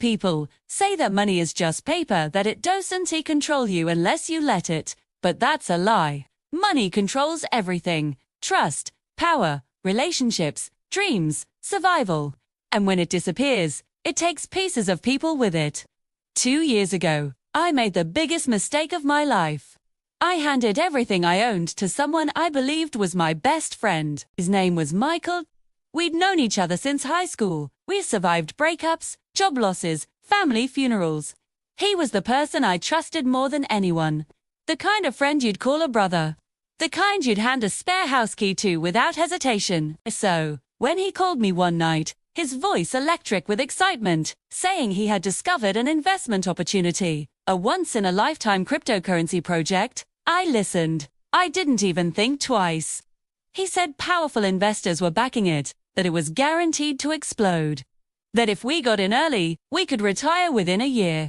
people say that money is just paper, that it doesn't control you unless you let it. But that's a lie. Money controls everything: trust, power, relationships, dreams, survival. And when it disappears, it takes pieces of people with it. 2 years ago, I made the biggest mistake of my life. I handed everything I owned to someone I believed was my best friend. His name was Michael. We'd known each other since high school. We survived breakups, job losses, family funerals. He was the person I trusted more than anyone. The kind of friend you'd call a brother. The kind you'd hand a spare house key to without hesitation. So, when he called me one night, his voice electric with excitement, saying he had discovered an investment opportunity, a once-in-a-lifetime cryptocurrency project, I listened. I didn't even think twice. He said powerful investors were backing it, that it was guaranteed to explode. That if we got in early, we could retire within a year.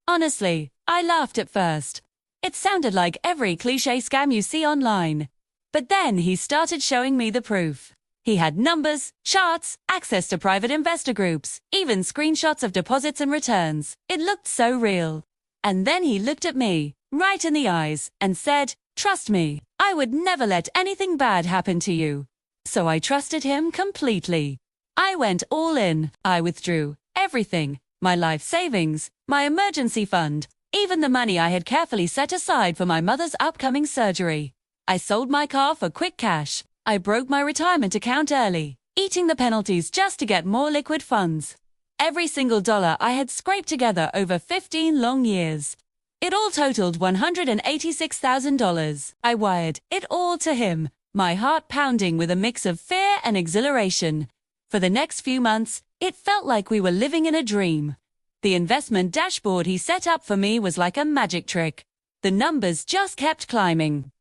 Honestly, I laughed at first. It sounded like every cliché scam you see online. But then he started showing me the proof. He had numbers, charts, access to private investor groups, even screenshots of deposits and returns. It looked so real. And then he looked at me, right in the eyes, and said, "Trust me, I would never let anything bad happen to you." So I trusted him completely. I went all in. I withdrew everything: my life savings, my emergency fund, even the money I had carefully set aside for my mother's upcoming surgery. I sold my car for quick cash. I broke my retirement account early, eating the penalties just to get more liquid funds. Every single dollar I had scraped together over 15 long years. It all totaled $186,000. I wired it all to him, my heart pounding with a mix of fear and exhilaration. For the next few months, it felt like we were living in a dream. The investment dashboard he set up for me was like a magic trick. The numbers just kept climbing.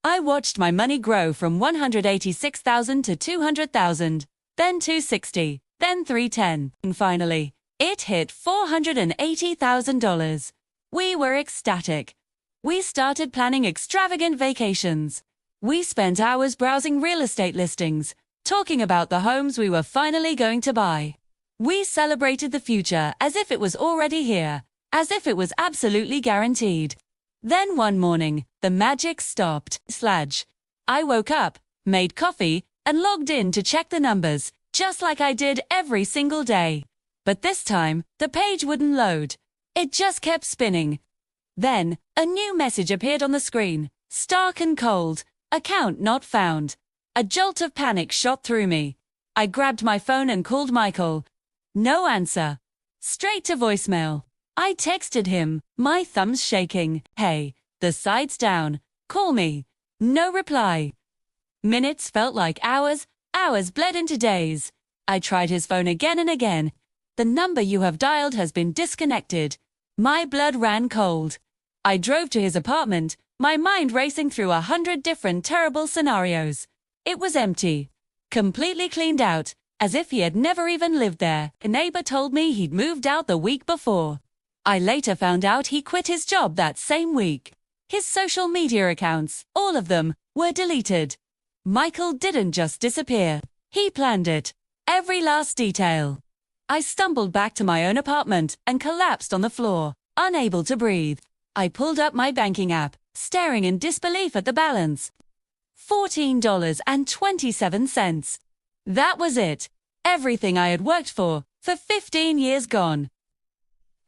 I watched my money grow from $186,000 to $200,000, then $260,000, then $310,000, and finally, it hit $480,000. We were ecstatic. We started planning extravagant vacations. We spent hours browsing real estate listings, talking about the homes we were finally going to buy. We celebrated the future as if it was already here, as if it was absolutely guaranteed. Then one morning, the magic stopped. I woke up, made coffee, and logged in to check the numbers, just like I did every single day. But this time, the page wouldn't load. It just kept spinning. Then, a new message appeared on the screen. Stark and cold. Account not found. A jolt of panic shot through me. I grabbed my phone and called Michael. No answer. Straight to voicemail. I texted him, my thumbs shaking. "Hey, the site's down. Call me." No reply. Minutes felt like hours, hours bled into days. I tried his phone again and again. "The number you have dialed has been disconnected." My blood ran cold. I drove to his apartment, my mind racing through 100 different terrible scenarios. It was empty. Completely cleaned out, as if he had never even lived there. A neighbor told me he'd moved out the week before. I later found out he quit his job that same week. His social media accounts, all of them, were deleted. Michael didn't just disappear. He planned it. Every last detail. I stumbled back to my own apartment and collapsed on the floor, unable to breathe. I pulled up my banking app, staring in disbelief at the balance. $14.27. That was it. Everything I had worked for 15 years gone.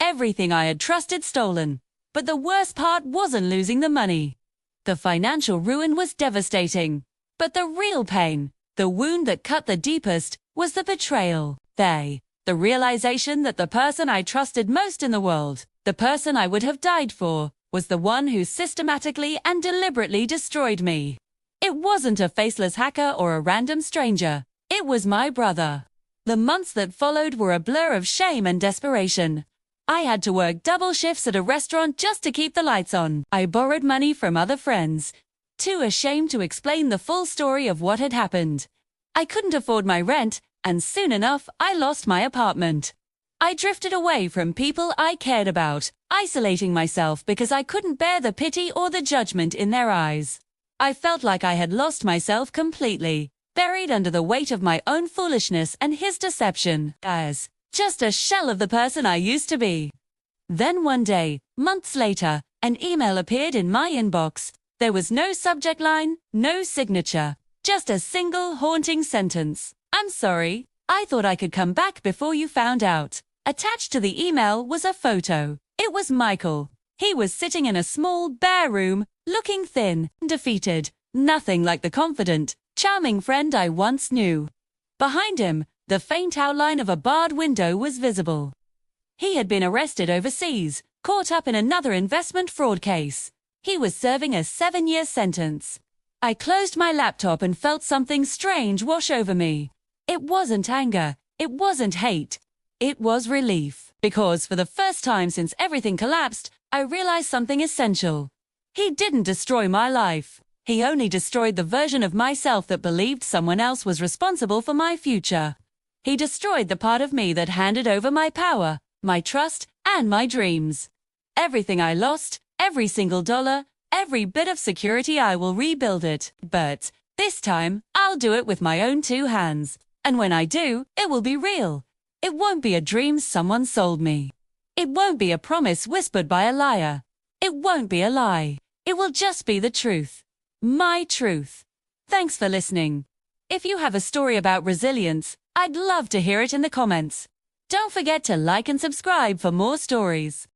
Everything I had trusted stolen. But the worst part wasn't losing the money. The financial ruin was devastating. But the real pain, the wound that cut the deepest, was the betrayal. The realization that the person I trusted most in the world, the person I would have died for, was the one who systematically and deliberately destroyed me. It wasn't a faceless hacker or a random stranger. It was my brother. The months that followed were a blur of shame and desperation. I had to work double shifts at a restaurant just to keep the lights on. I borrowed money from other friends, too ashamed to explain the full story of what had happened. I couldn't afford my rent, and soon enough, I lost my apartment. I drifted away from people I cared about, isolating myself because I couldn't bear the pity or the judgment in their eyes. I felt like I had lost myself completely, buried under the weight of my own foolishness and his deception. Just a shell of the person I used to be. Then one day, months later, an email appeared in my inbox. There was no subject line, no signature, just a single haunting sentence. "I'm sorry. I thought I could come back before you found out." Attached to the email was a photo. It was Michael. He was sitting in a small, bare room, looking thin, defeated, nothing like the confident, charming friend I once knew. Behind him, the faint outline of a barred window was visible. He had been arrested overseas, caught up in another investment fraud case. He was serving a 7-year sentence. I closed my laptop and felt something strange wash over me. It wasn't anger. It wasn't hate. It was relief. Because for the first time since everything collapsed, I realized something essential. He didn't destroy my life. He only destroyed the version of myself that believed someone else was responsible for my future. He destroyed the part of me that handed over my power, my trust, and my dreams. Everything I lost, every single dollar, every bit of security, I will rebuild it. But this time, I'll do it with my own 2 hands. And when I do, it will be real. It won't be a dream someone sold me. It won't be a promise whispered by a liar. It won't be a lie. It will just be the truth. My truth. Thanks for listening. If you have a story about resilience, I'd love to hear it in the comments. Don't forget to like and subscribe for more stories.